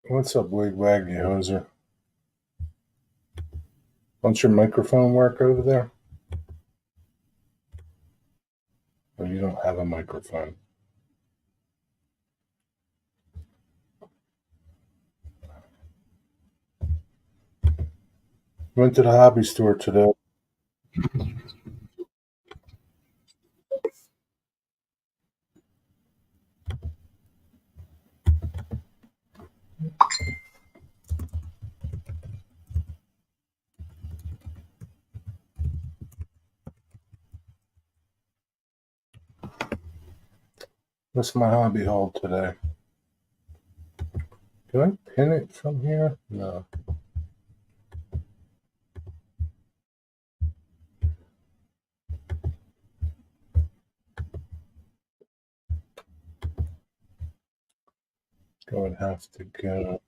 What's up, wigwag, you hoser? Don't your microphone work over there? Or you don't have a microphone? Went to the hobby store today. What's my hobby haul today? Can I pin it from here? No. Going to have to go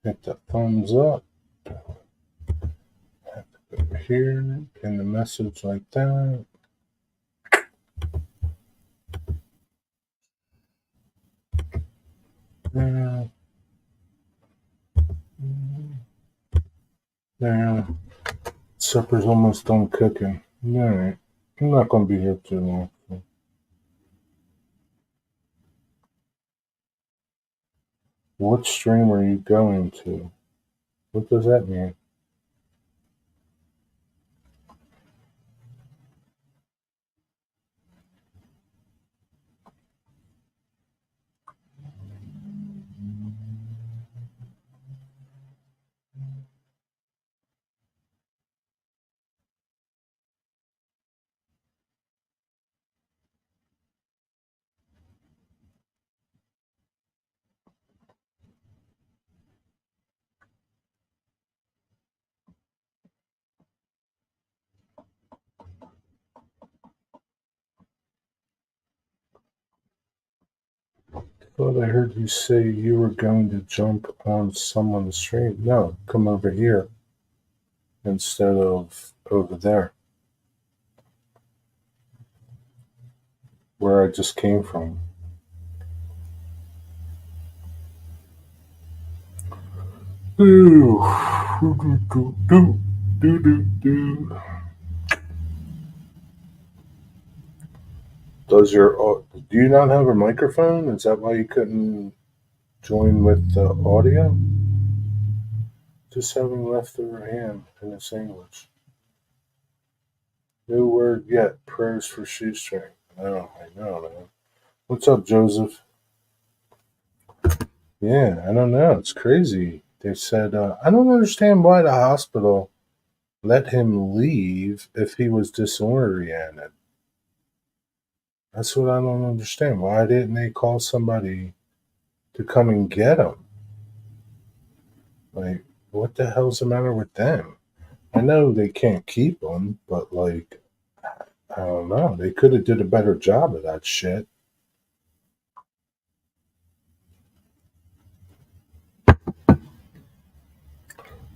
hit the thumbs up. Have to go here, pin the message like that. There. There. Supper's almost done cooking. Alright. I'm not going to be here too long. What stream are you going to? What does that mean? Thought I heard you say you were going to jump on someone's stream. No, come over here instead of over there, where I just came from. Ooh. Do, do, do, do, do, do. Do you not have a microphone? Is that why you couldn't join with the audio? Just having leftover ham in a sandwich. New word yet. Prayers for shoestring. Oh, I know, man. What's up, Joseph? Yeah, I don't know. It's crazy. They said, I don't understand why the hospital let him leave if he was disoriented. That's what I don't understand. Why didn't they call somebody to come and get him? Like, what the hell's the matter with them? I know they can't keep him, but like, I don't know. They could have did a better job of that shit.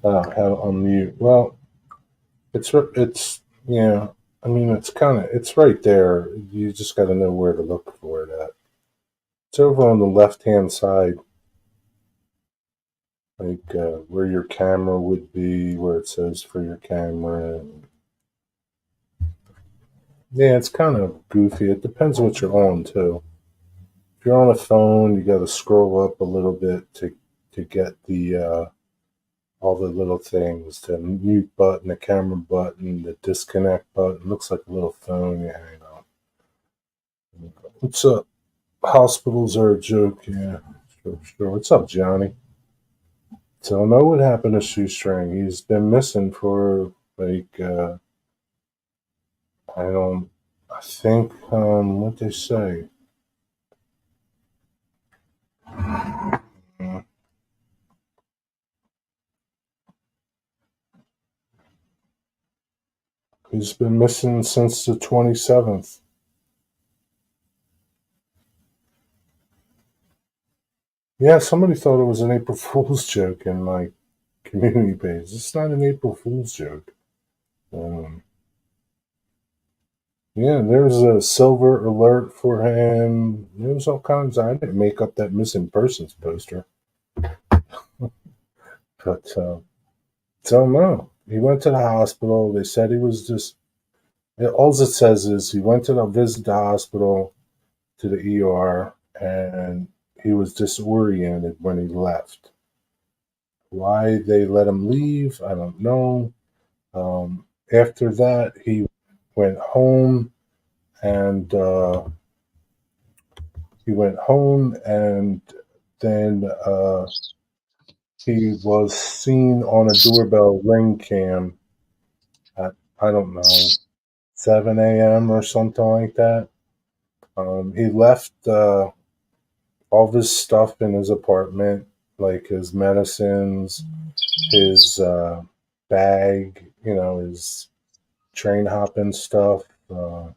How on mute? Well, it's yeah. I mean, it's right there. You just got to know where to look for it at. It's over on the left hand side, like where your camera would be, where it says for your camera. Yeah, it's kind of goofy. It depends what you're on too. If you're on a phone, you got to scroll up a little bit to get the all the little things: the mute button, the camera button, the disconnect button. Looks like a little phone. Yeah, you know. What's up? Hospitals are a joke. Yeah, sure, sure. What's up, Johnny? Don't know what happened to Shoestring. He's been missing for like I don't. I think what they say. Uh, He's been missing since the 27th. Yeah, somebody thought it was an April Fool's joke in my community page. It's not an April Fool's joke. Um, Yeah, there's a silver alert for him. There was all kinds. I didn't make up that missing persons poster, but so no. He went to the hospital. They said he was just. All it says is he went to visit the hospital to the ER, and he was disoriented when he left. Why they let him leave, I don't know. After that, he went home and then he was seen on a doorbell ring cam at, I don't know, 7 a.m. or something like that. He left all of his stuff in his apartment, like his medicines, his bag, his train hopping stuff. I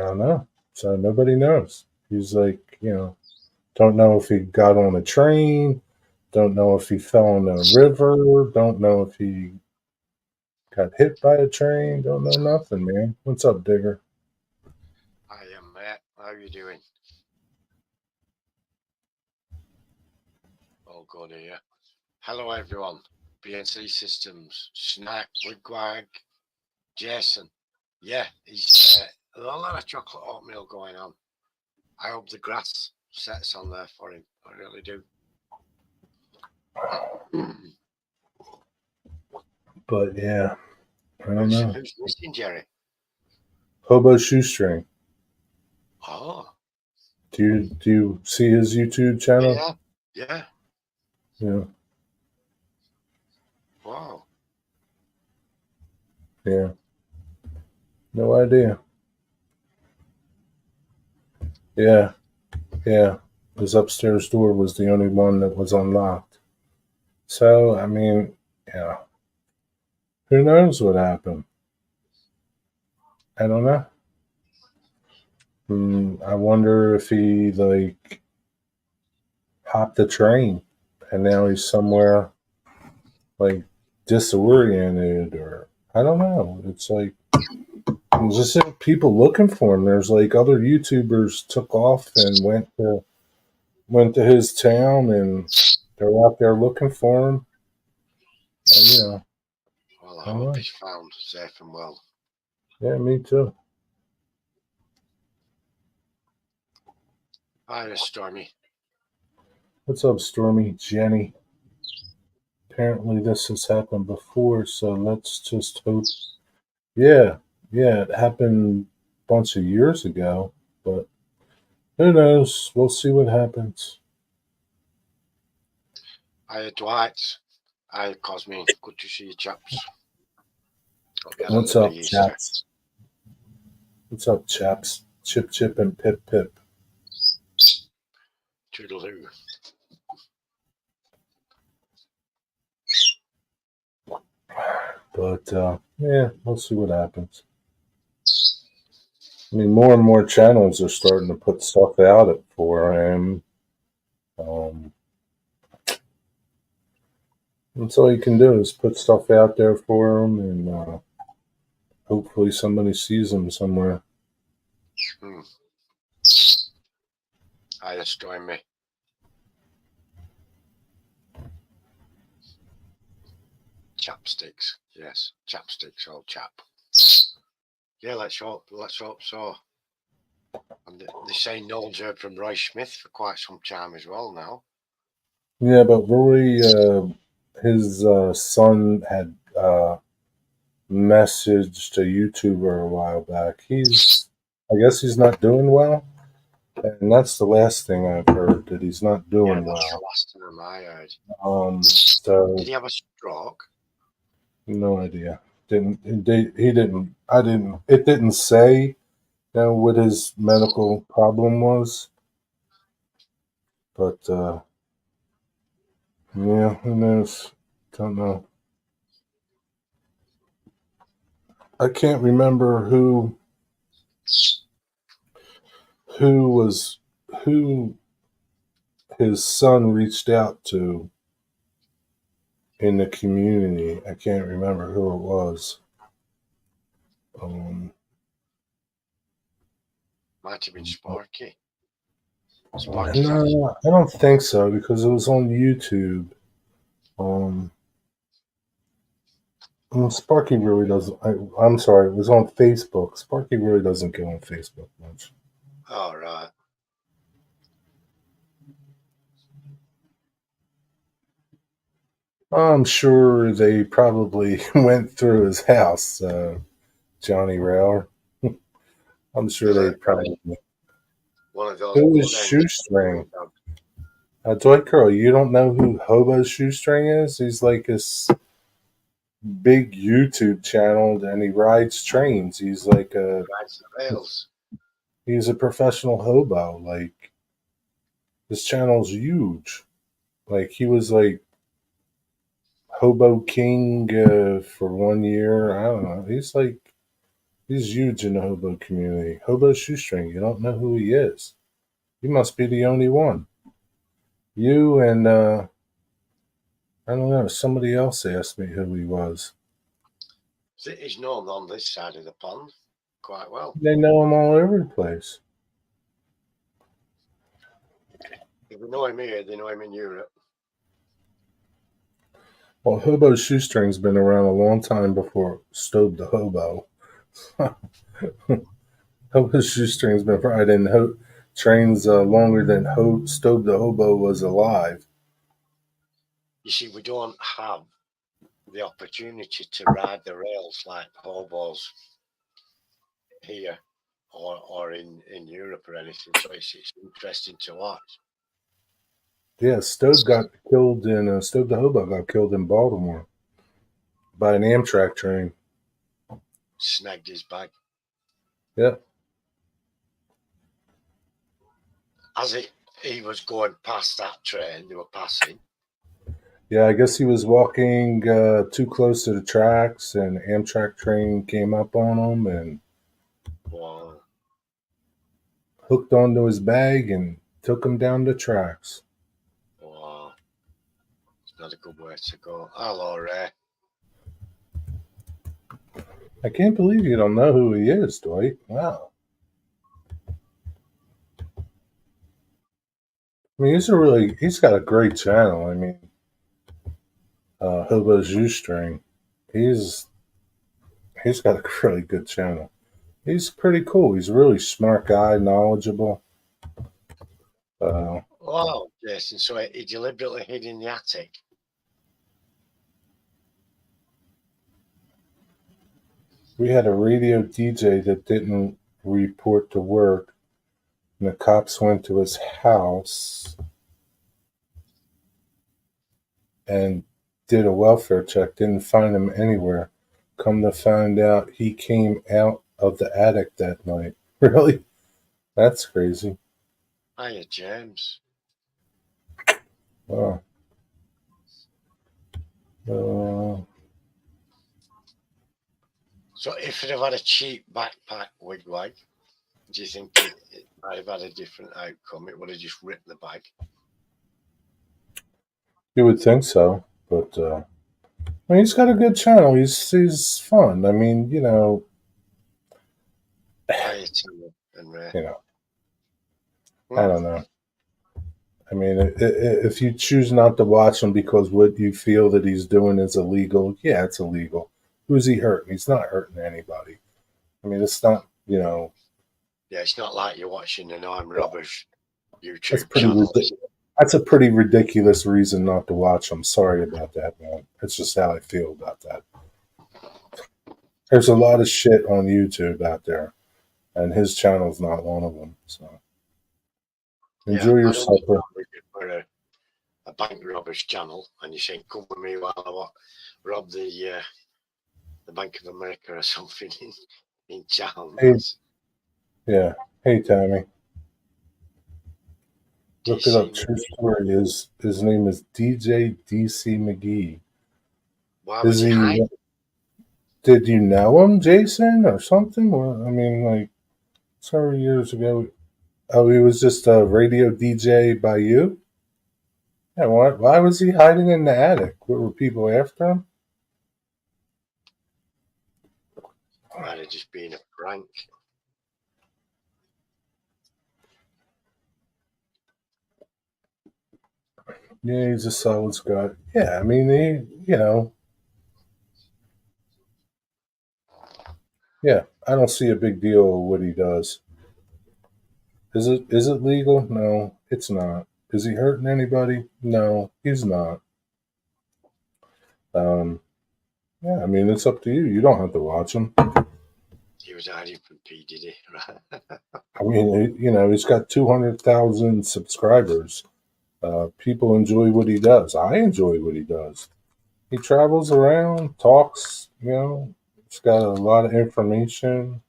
don't know. So nobody knows. He's like, don't know if he got on a train, don't know if he fell in a river, don't know if he got hit by a train, don't know nothing, man. What's up, Digger? I am Matt. How are you doing? All good here. Hello, everyone. BNC Systems, Snack, Wigwag, Jason. Yeah, he's a lot of chocolate oatmeal going on. I hope the grass sets on there for him. I really do. But yeah, I don't know. Who's missing, Jerry? Hobo Shoestring. Oh. Do you see his YouTube channel? Yeah. Yeah. Yeah. Wow. Yeah. No idea. Yeah. Yeah. His upstairs door was the only one that was unlocked. So, I mean, yeah. Who knows what happened? I don't know. I wonder if he, like, hopped the train and now he's somewhere, like, disoriented, or I don't know. It's like, there's just people looking for him. There's like other YouTubers took off and went to his town, and they're out there looking for him. And, Well, I I don't hope know. he's found safe and well. Yeah, me too. Hi, Stormy. What's up, Stormy? Jenny? Apparently, this has happened before, so let's just hope. Yeah, yeah, it happened a bunch of years ago, but who knows? We'll see what happens. Hi, Dwight. Hi, Cosmin. Good to see you, chaps. Hope you had a What's lovely up, Easter. chaps? What's up, chaps? Chip, chip, and pip, pip. Toodaloo. But yeah, we'll see what happens. I mean, more and more channels are starting to put stuff out for him. Um, that's all you can do is put stuff out there for him, and hopefully somebody sees him somewhere. Hi, Stormy. Chapsticks. Yes, chapsticks, old chap. Yeah, let's hope so. And they say Noel's heard from Roy Smith for quite some time as well now. Yeah, but Rory, his son had messaged a YouTuber a while back. I guess he's not doing well, and that's the last thing I've heard, that he's not doing That's the well. last time I heard. So Did he have a stroke? no idea. He didn't. I didn't. It didn't say, what his medical problem was, but yeah, who knows? Don't know. I can't remember who was who his son reached out to in the community. I can't remember who it was. Um, Might have been Sparky. Sparky. No, I don't think so because it was on YouTube. Um, Sparky really doesn't. I'm sorry, it was on Facebook. Sparky really doesn't get on Facebook much. All right. I'm sure they probably went through his house, Johnny Rail. I'm sure they probably. One of those. Who was Shoestring? Dwight Curl, you don't know who Hobo Shoestring is? He's like this big YouTube channel and he rides trains. He's like Rides the rails. he's a professional hobo. Like his channel's huge. Like he was like Hobo King for 1 year. I don't know. He's huge in the hobo community. Hobo Shoestring, you don't know who he is. You must be the only one. You and I don't know, somebody else asked me who he was. He's known on this side of the pond quite well. They know him all over the place. If they know him here, they know him in Europe. Well, Hobo Shoestring's been around a long time before Stobe the Hobo. Hobo Shoestring's been riding trains longer than Stobe the Hobo was alive. You see, we don't have the opportunity to ride the rails like hobos here or in Europe or anything. So it's interesting to watch. Yeah, Stobe the Hobo got killed in Baltimore by an Amtrak train. Snagged his bag. Yep. As he was going past that train, they were passing. Yeah, I guess he was walking too close to the tracks, and an Amtrak train came up on him and hooked onto his bag and took him down the tracks. Wow. It's not a good way to go. Hello, Ray. I can't believe you don't know who he is, Dwight. Wow. I mean, he's got a great channel. I mean, Hobo Shoestring. He's got a really good channel. He's pretty cool. He's a really smart guy, knowledgeable. Wow, Jason. So he deliberately hid in the attic. We had a radio DJ that didn't report to work, and the cops went to his house and did a welfare check. Didn't find him anywhere. Come to find out, he came out of the attic that night. Really? That's crazy. Hiya, James. Wow. So if it had had a cheap backpack wigwag, do you think it might have had a different outcome? It would have just ripped the bag. You would think so, but I mean, he's got a good channel. He's fun. I mean, you know, Hiya, Tim and Ray. you know, I don't know. I mean, if you choose not to watch him because what you feel that he's doing is illegal, yeah, it's illegal. Who's he hurting? He's not hurting anybody. I mean, it's not, you know. Yeah, it's not like you're watching an armed robbers YouTube channel. That's a pretty ridiculous reason not to watch him. Sorry about that, man. That's just how I feel about that. There's a lot of shit on YouTube out there, and his channel's not one of them. So enjoy your supper. For a bank robbers channel, and you're saying, "Come with me while I rob the Bank of America or something in town." Hey, yeah. Hey, Tommy. Look it up. True story. His name is DJ DC McGee. Why was he hiding? Did you know him, Jason, or something? Well, I mean, like several years ago. Oh, he was just a radio DJ by you? Yeah, why was he hiding in the attic? What, were people after him? Might have just been a prank. Yeah, he's a solid Scot. Yeah, I mean, yeah, I don't see a big deal with what he does. Is it legal? No, it's not. Is he hurting anybody? No, he's not. Um, yeah, I mean, it's up to you. You don't have to watch him. He was hiding from P Diddy, right? I mean, he's got 200,000 subscribers. People enjoy what he does. I enjoy what he does. He travels around, talks. He's got a lot of information.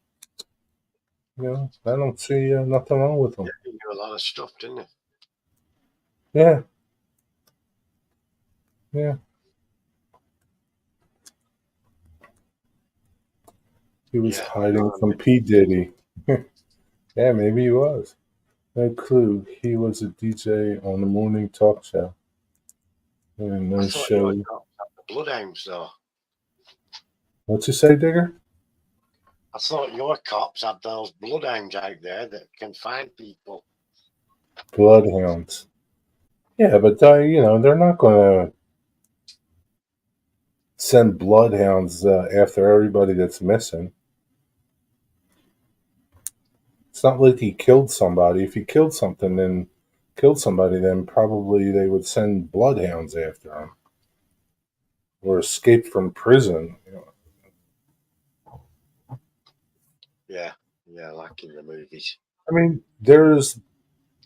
I don't see nothing wrong with him. Yeah, he knew a lot of stuff, didn't he? Yeah, yeah. He was Yeah. hiding from P Diddy. Yeah, maybe he was. No clue. He was a DJ on the morning talk show. And I no thought you were show. the bloodhounds, though. What you say, Digger? I thought your cops had those bloodhounds out there that can find people. Bloodhounds. Yeah, but they're not going to send bloodhounds after everybody that's missing. It's not like he killed somebody. If he killed somebody, then probably they would send bloodhounds after him or escaped from prison. Yeah, yeah, like in the movies. I mean, there's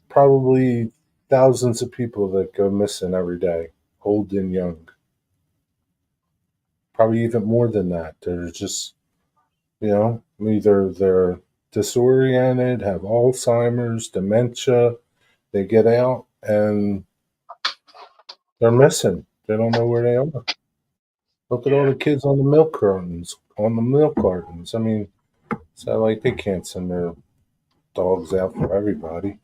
probably thousands of people that go missing every day, old and young. Probably even more than that. They're just, either they're disoriented, have Alzheimer's, dementia. They get out and they're missing. They don't know where they are. Look at all Yeah, the kids on the milk cartons. On the milk cartons. I mean, it's not like they can't send their dogs out for everybody.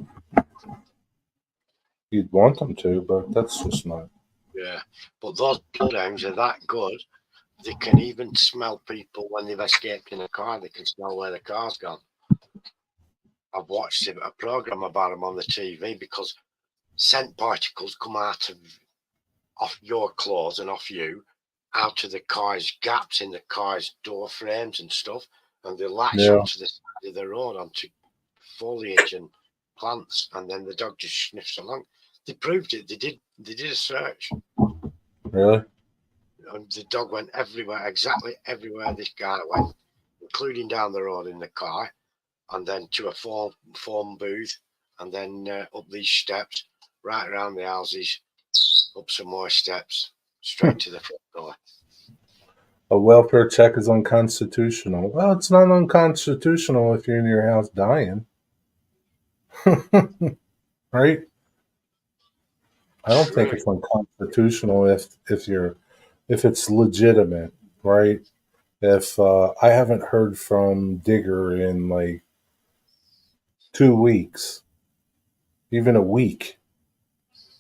You'd want them to, but that's just not. yeah. But those bloodhounds are that good. They can even smell people when they've escaped in a car. They can smell where the car's gone. I've watched a program about them on the TV because scent particles come out of off your clothes and off you, out of the car's gaps in the car's door frames and stuff, and they latch Yeah, onto the side of the road onto foliage and plants, and then the dog just sniffs along. They proved it. They did a search, really? and the dog went everywhere, exactly everywhere this guy went, including down the road in the car, and then to a phone booth, and then up these steps, right around the houses, up some more steps, straight to the front door. A welfare check is unconstitutional. Well, it's not unconstitutional if you're in your house dying, right? I don't think True. it's unconstitutional if it's legitimate, right? If I haven't heard from Digger in like 2 weeks, even a week,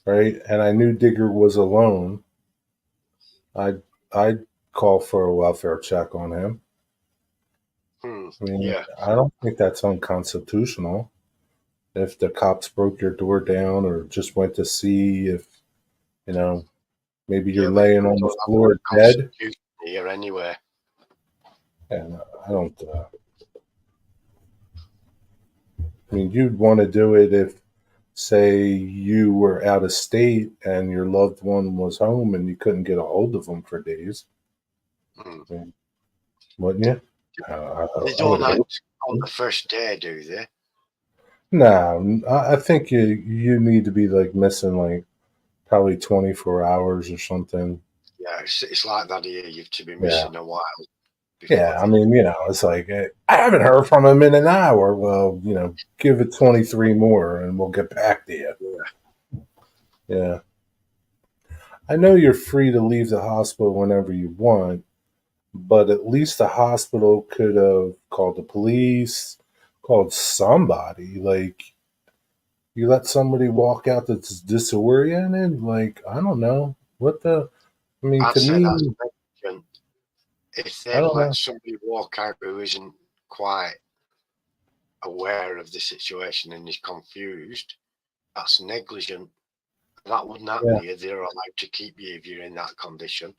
right? And I knew Digger was alone, I'd call for a welfare check on him. I mean, Yeah. I don't think that's unconstitutional. If the cops broke your door down or just went to see if, you know, maybe you're Yeah, but laying we on the don't have floor a dead. constitution here anyway. And I don't, I mean, you'd want to do it if, say, you were out of state and your loved one was home and you couldn't get a hold of them for days, Mm. I mean, wouldn't you? They I would don't hope. act on the first day, do they? No, I think you need to be like missing like probably 24 hours or something. Yeah, it's like that here. You've to be Yeah. missing a while before Yeah, I they. mean, it's like I haven't heard from him in an hour. Well, give it 23 more, and we'll get back to you. Yeah, Yeah, I know you're free to leave the hospital whenever you want, but at least the hospital could have called the police, called somebody. Like you let somebody walk out that's disoriented. Like I don't know what the. I mean, I'd to say that's me, negligent. If I they've don't let know. somebody walk out who isn't quite aware of the situation and is confused, that's negligent. that wouldn't happen here. They're allowed to keep you if you're in that condition.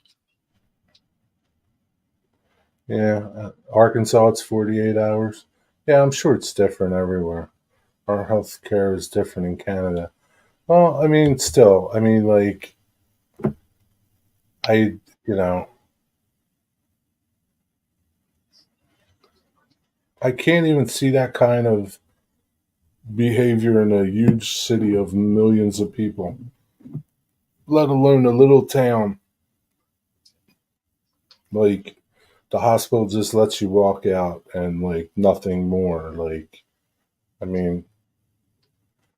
Yeah, Arkansas, it's 48 hours. Yeah, I'm sure it's different everywhere. Our health care is different in Canada. Well, I mean, still, I mean, like, I, you know, I can't even see that kind of behavior in a huge city of millions of people, let alone a little town. Like, the hospital just lets you walk out and, like, nothing more. Like, I mean,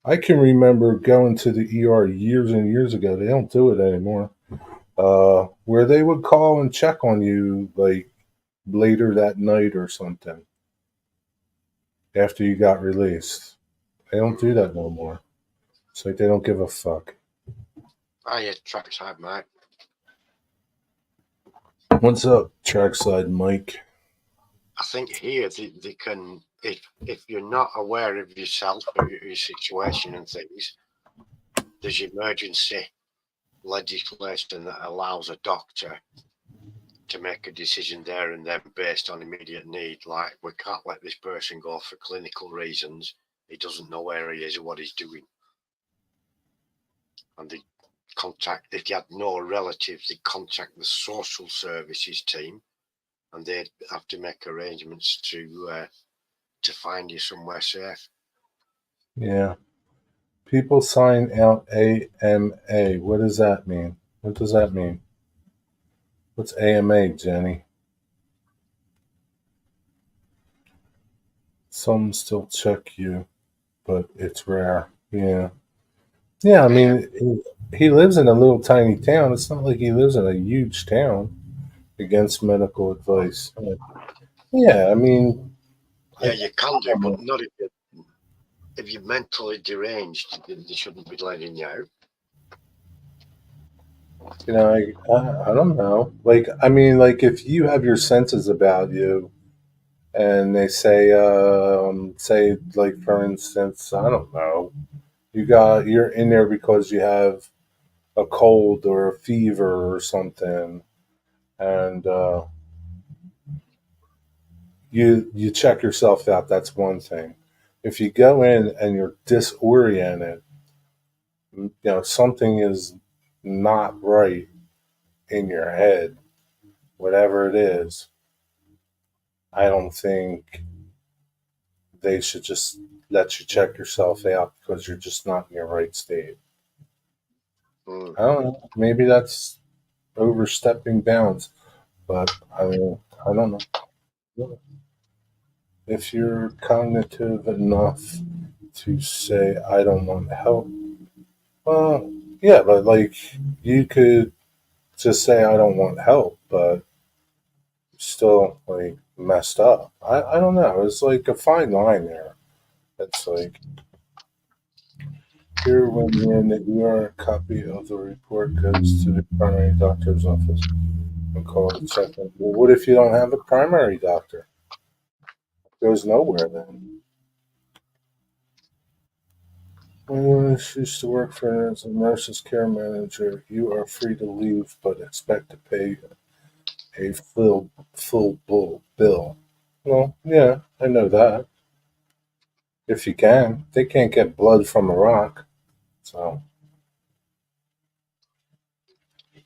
I can remember going to the ER years and years ago. They don't do it anymore. Where they would call and check on you, like, later that night or something after you got released. They don't do that no more. It's like they don't give a fuck. Trackside, mate. What's up, Trackside Mike? I think here they can, if you're not aware of yourself or your situation and things, there's emergency legislation that allows a doctor to make a decision there and then based on immediate need. Like, we can't let this person go for clinical reasons. He doesn't know where he is or what he's doing. And they contact, if you had no relatives, they contact the social services team and they'd have to make arrangements to find you somewhere safe. Yeah. People sign out AMA. What does that mean? What does that mean? What's AMA, Jenny? Some still check you, but it's rare. Yeah. Yeah, I mean, he lives in a little tiny town. It's not like he lives in a huge town against medical advice. Yeah, I mean, Yeah, you can do, but not if you're mentally deranged, they shouldn't be letting you out. you know, I don't know. Like, I mean, like, if you have your senses about you and they say, like, for instance, I don't know, you're in there because you have a cold or a fever or something, and you check yourself out. That's one thing. If you go in and you're disoriented, something is not right in your head, whatever it is. I don't think they should just let you check yourself out because you're just not in your right state. Mm. I don't know. Maybe that's overstepping bounds, but I mean, I don't know. If you're cognitive enough to say, I don't want help, well, yeah, but like you could just say, I don't want help, but still like messed up. I don't know. It's like a fine line there. It's like, here, when you're in the ER, a copy of the report goes to the primary doctor's office and call to check in. Well, what if you don't have a primary doctor? It goes nowhere then. When you choose to work for as a nurse's care manager, you are free to leave, but expect to pay a bill. Well, yeah, I know that. If you can, they can't get blood from a rock. So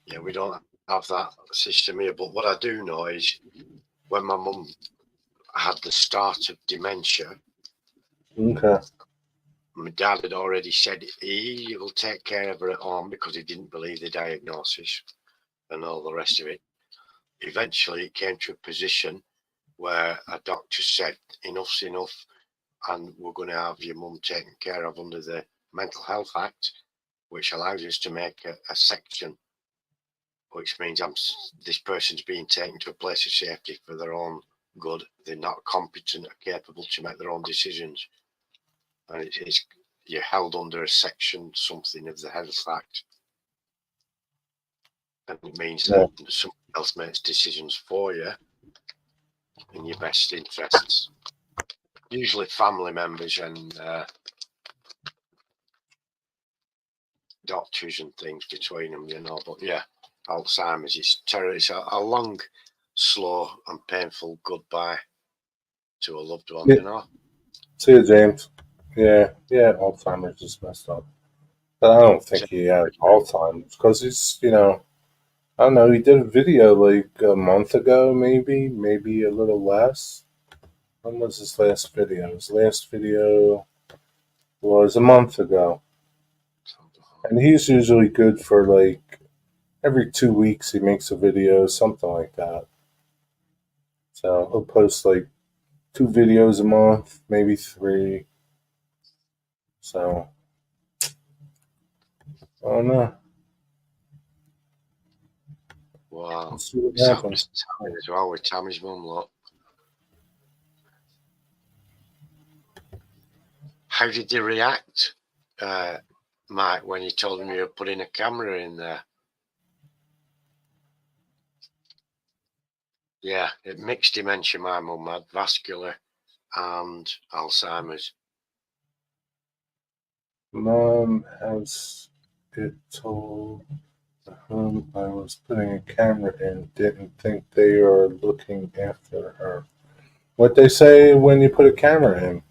Yeah, we don't have that system here. But what I do know is when my mum had the start of dementia, okay, my dad had already said he will take care of her at home because he didn't believe the diagnosis and all the rest of it. Eventually, it came to a position where a doctor said, enough's enough, and we're going to have your mum taken care of under the Mental Health Act, which allows us to make a section, which means this person's being taken to a place of safety for their own good. They're not competent or capable to make their own decisions. And you're held under a section something of the Health Act. And it means yeah, that someone else makes decisions for you in your best interests. Usually family members and doctors and things between them, you know. But yeah, Alzheimer's is terrible. It's a long, slow, and painful goodbye to a loved one, Yeah. you know. See you, James. Yeah, yeah, Alzheimer's is messed up. But I don't think he had Alzheimer's because he's, I don't know, he did a video like a month ago, maybe a little less. When was his last video? His last video was a month ago. And he's usually good for like every 2 weeks he makes a video, something like that. So he'll post like 2 videos a month, maybe 3. So I don't know. Wow. Let's see what It's happened happens. to Tammy as well with Tammy's mum, look. How did they react, Mike, when you told them you were putting a camera in there? Yeah, it mixed dementia. My mum had vascular and Alzheimer's. Mom has it told whom I was putting a camera in didn't think they are looking after her. What they say when you put a camera in?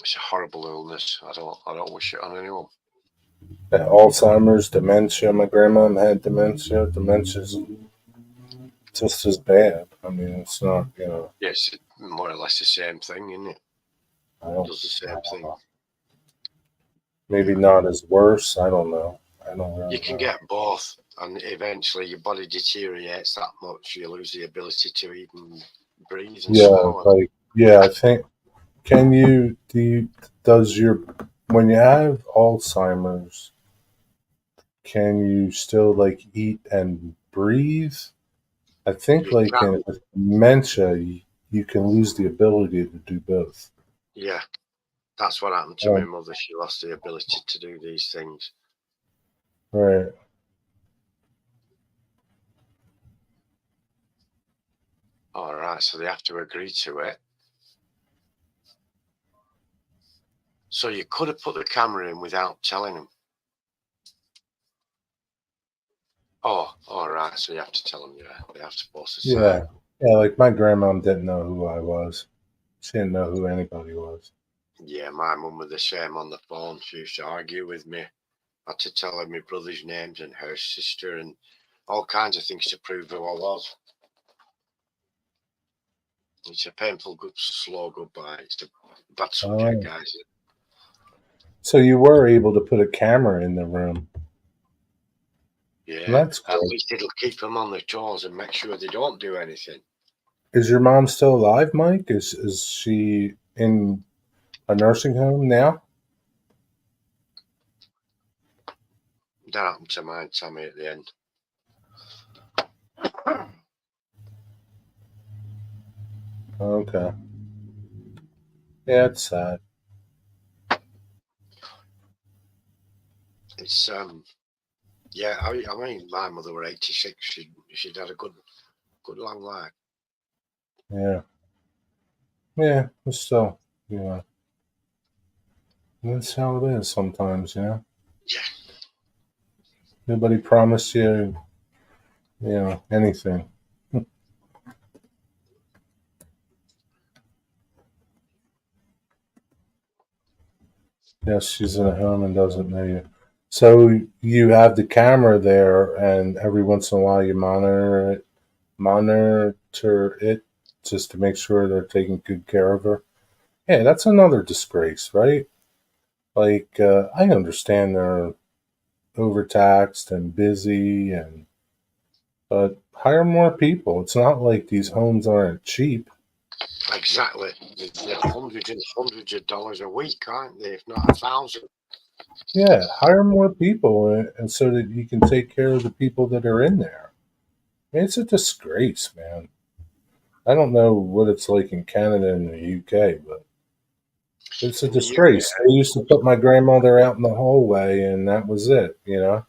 It's a horrible illness. I don't wish it on anyone. Alzheimer's, dementia. My grandma had dementia. Dementia's just as bad. I mean, it's not, Yes, more or less the same thing, isn't it? I don't, Does the same thing. maybe not as worse. I don't know. I don't really You can know. get both, and eventually your body deteriorates that much, you lose the ability to even breathe and Yeah, swallow. I think, does your, when you have Alzheimer's, can you still like eat and breathe? I think You like can, in dementia, you can lose the ability to do both. yeah. That's what happened to my mother. She lost the ability to do these things. Right. All right, so they have to agree to it. So you could have put the camera in without telling them. Oh, all right. So you have to tell them. Yeah, they have to both decide. Yeah. Yeah, like my grandmom didn't know who I was. She didn't know who anybody was. Yeah, my mum was the same on the phone. She used to argue with me. I had to tell her my brother's names and her sister and all kinds of things to prove who I was. It's a painful, good, slow goodbye. It's a bad subject, guys. So you were able to put a camera in the room. Yeah, That's at good. least it'll keep them on their toes and make sure they don't do anything. Is your mom still alive, Mike? Is she in a nursing home now? That happened to mine, Tammy, at the end. Okay. Yeah, it's sad. It's yeah. I mean, my mother was 86. She'd had a good long life. Yeah. Yeah, but still, that's how it is sometimes, Yeah. Nobody promised you, anything. Yes, she's in a home and doesn't know you. So you have the camera there, and every once in a while you monitor it just to make sure they're taking good care of her. Yeah, that's another disgrace, right? Like, I understand they're overtaxed and busy, but hire more people. It's not like these homes aren't cheap. Exactly. They're hundreds and hundreds of dollars a week, aren't they? If not 1,000. Yeah, hire more people, and so that you can take care of the people that are in there. It's a disgrace, man. I don't know what it's like in Canada and the UK, but it's a In the UK, disgrace. I used to put my grandmother out in the hallway, and that was it. yeah.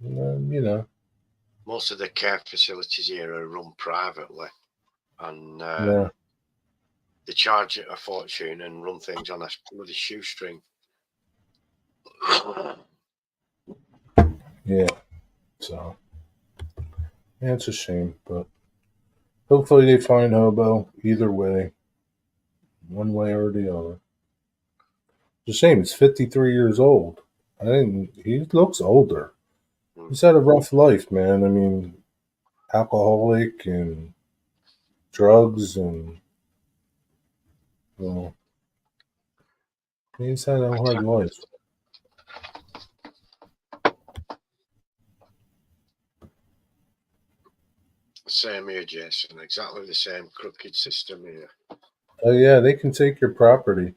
And then. Most of the care facilities here are run privately, and Yeah. They charge it a fortune and run things on a bloody shoestring. Yeah. So, yeah, it's a shame, but hopefully they find Hobo either way, one way or the other. It's a shame. He's 53 years old. He looks older. He's had a rough life, man. I mean, alcoholic and drugs and, well, he's had a hard life. Same here, Jason. Exactly the same crooked system here. Oh, yeah, they can take your property.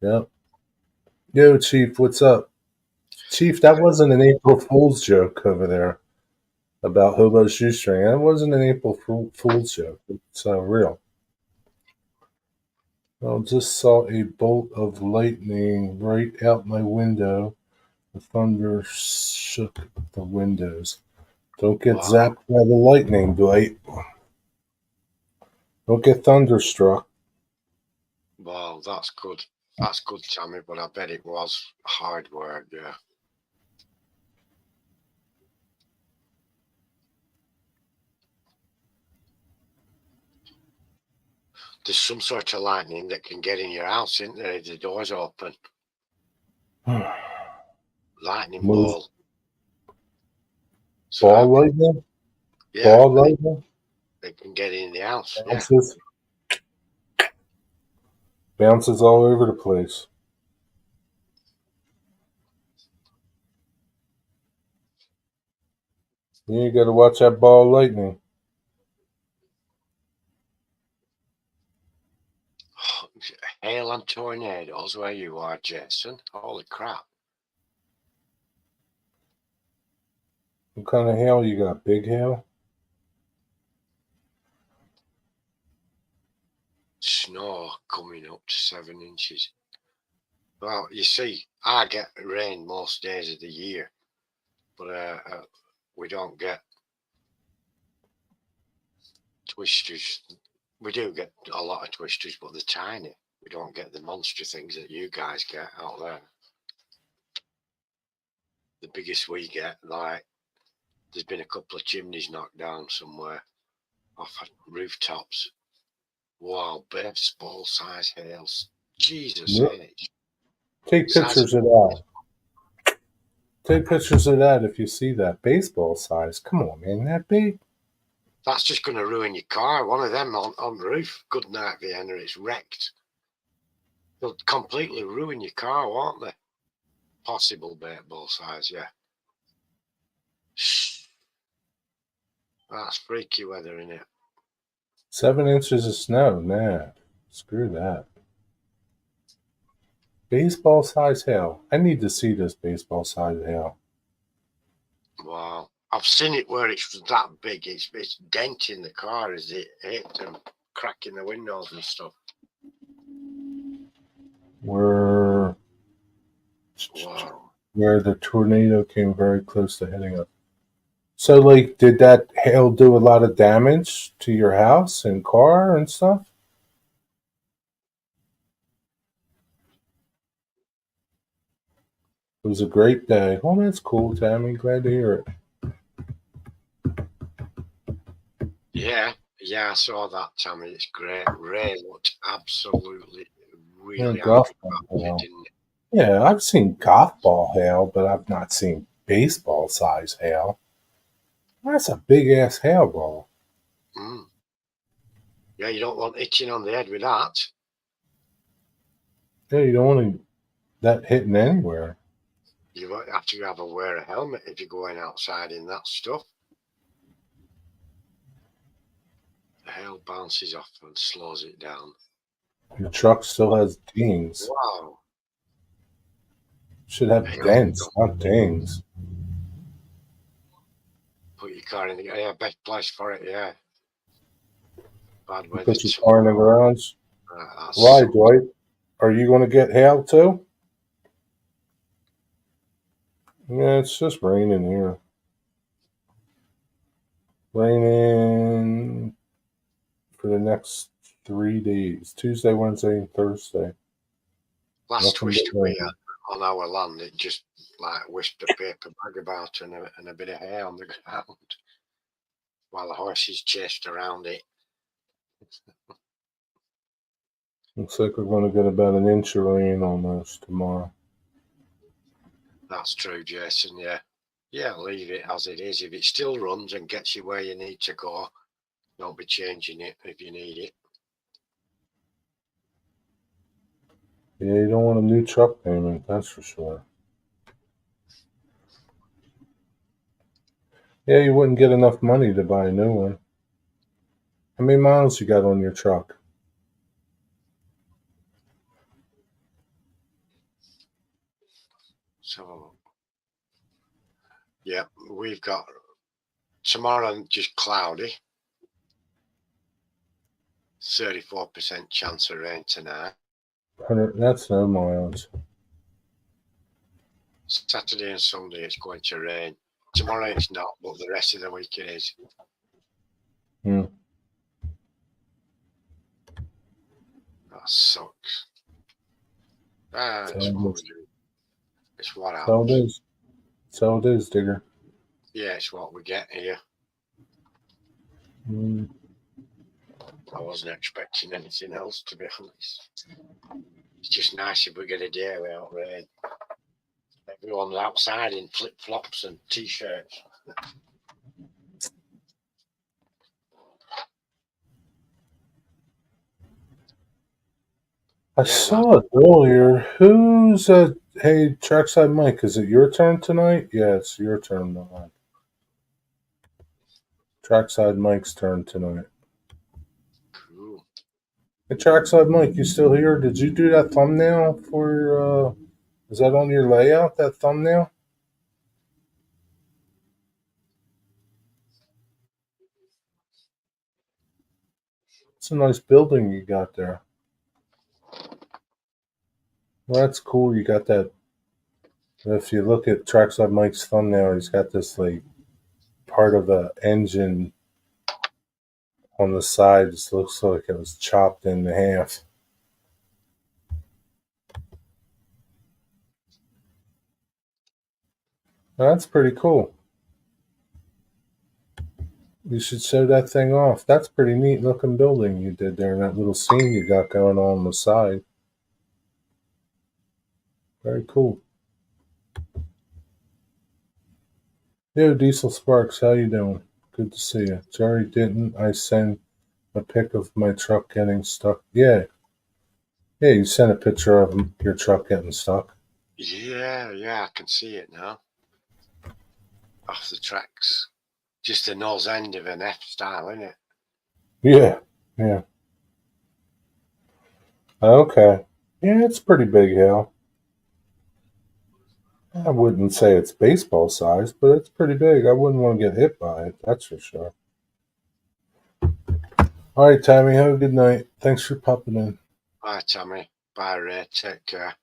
Yep. Yo, Chief, what's up? Chief, that wasn't an April Fool's joke over there about Hobo Shoestring. That wasn't an April Fool's joke. It's real. I just saw a bolt of lightning right out my window. The thunder shook the windows. Don't get zapped by the lightning, Dwight. Don't get thunderstruck. Wow, that's good. That's good, Tammy, but I bet it was hard work, yeah. There's some sort of lightning that can get in your house, isn't there, if the door's open? Lightning ball. So Ball lightning? yeah, Ball lightning? they can get in the house. Bounces. Yeah. Bounces all over the place. You got to watch that ball lightning. Hail and tornadoes where you are, Jason. Holy crap. What kind of hail you got? Big hail? Snow coming up to 7 inches. Well, you see, I get rain most days of the year, but we don't get twisters. We do get a lot of twisters, but they're tiny. We don't get the monster things that you guys get out there. The biggest we get, like, there's been a couple of chimneys knocked down somewhere off rooftops. Wow, baseball size hails. Jesus, Yep. age. Take pictures of that. Take pictures of that if you see that. Baseball size. Come on, man. That big? That's just going to ruin your car. One of them on the roof. Good night, Vienna. It's wrecked. They'll completely ruin your car, won't they? Possible baseball size, yeah. Shh. That's freaky weather, isn't it? 7 inches of snow. Nah. Screw that. Baseball size hail. I need to see this baseball size hail. Wow. I've seen it where it's that big. It's denting the car as it hit and cracking the windows and stuff. Where the tornado came very close to hitting us. So, like, did that hail do a lot of damage to your house and car and stuff? It was a great day. Oh, that's cool, Tammy. Glad to hear it. Yeah, I saw that, Tammy. It's great. Ray looked absolutely really golf happy ball about hail. it, didn't Yeah, I've seen golf ball hail, but I've not seen baseball size hail. That's a big ass hail ball. Mm. Yeah, you don't want itching on the head with that. Yeah, you don't want that hitting anywhere. You have to wear a helmet if you're going outside in that stuff. The hail bounces off and slows it down. Your truck still has dings. Wow. Should have dents, not dings. Put your car in the best place for it, yeah. Bad weather. Put your car in the garage. Why, Dwight? Are you going to get hail too? Yeah, it's just raining here. Raining for the next 3 days. Tuesday, Wednesday, and Thursday. Last Nothing twist but we rain. had on our land, it just like whisked a paper bag about and a bit of hair on the ground while the horses chased around it. Looks like we're going to get about an inch of rain almost tomorrow. That's true, Jason. Yeah. Yeah, leave it as it is. If it still runs and gets you where you need to go, don't be changing it if you need it. Yeah, you don't want a new truck payment, that's for sure. Yeah, you wouldn't get enough money to buy a new one. How many miles you got on your truck? So, yeah, we've got tomorrow just cloudy. 34% chance of rain tonight. 100, that's no miles. Saturday and Sunday it's going to rain. Tomorrow it's not, but the rest of the week it is. Hmm. That sucks. It's what we do. It's what So it happens. is. So it is, Digger. Yeah, it's what we get here. Hmm. I wasn't expecting anything else, to be honest. It's just nice if we get a day without rain. Everyone's outside in flip-flops and t-shirts. I Yeah, saw it earlier. Who's hey, Trackside Mike, is it your turn tonight? Yeah, it's your turn tonight. Trackside Mike's turn tonight. cool. Hey, Trackside Mike, you still here? Did you do that thumbnail for your, is that on your layout, that thumbnail? It's a nice building you got there. Well, that's cool. You got that. If you look at Trackside Mike's thumbnail, he's got this like part of a engine on the side. It looks like it was chopped in half. That's pretty cool. You should show that thing off. That's pretty neat looking building you did there, and that little scene you got going on the side. Very cool. Yo, Diesel Sparks, how you doing? Good to see you. Jerry, didn't I send a pic of my truck getting stuck? Yeah. Yeah, you sent a picture of your truck getting stuck. Yeah, I can see it now. Off the tracks. Just the nose end of an F-style, isn't it? Yeah. Yeah. Okay. Yeah, it's pretty big hill. I wouldn't say it's baseball size, but it's pretty big. I wouldn't want to get hit by it, that's for sure. All right, Tammy, have a good night. Thanks for popping in. Bye, Tommy. Bye, Ray. Take care.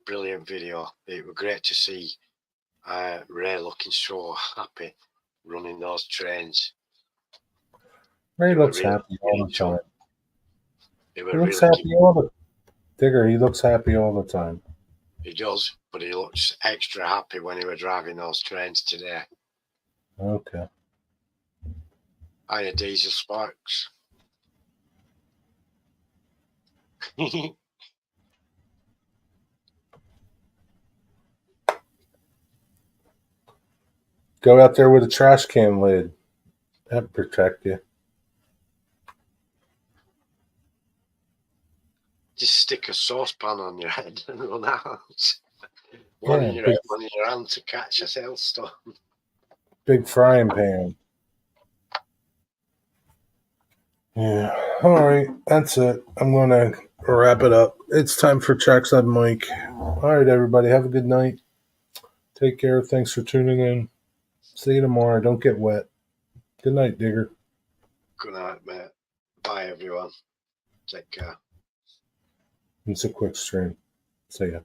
Brilliant video. It was great to see Ray looking so happy running those trains. Ray They were looks really happy all the time. They He were looks really happy all the Digger, he looks happy all the time. He does, but he looks extra happy when he was driving those trains today. Okay. Hiya, Diesel Sparks. Go out there with a trash can lid. That'd protect you. Just stick a saucepan on your head and run out. One Yeah, in your head, one in your hand to catch a hailstorm. big frying pan. Yeah. All right, that's it. I'm gonna wrap it up. It's time for Trackside Mike. All right, everybody, have a good night. Take care. Thanks for tuning in. See you tomorrow. Don't get wet. Good night, Digger. Good night, mate. Bye, everyone. Take care. It's a quick stream. See ya.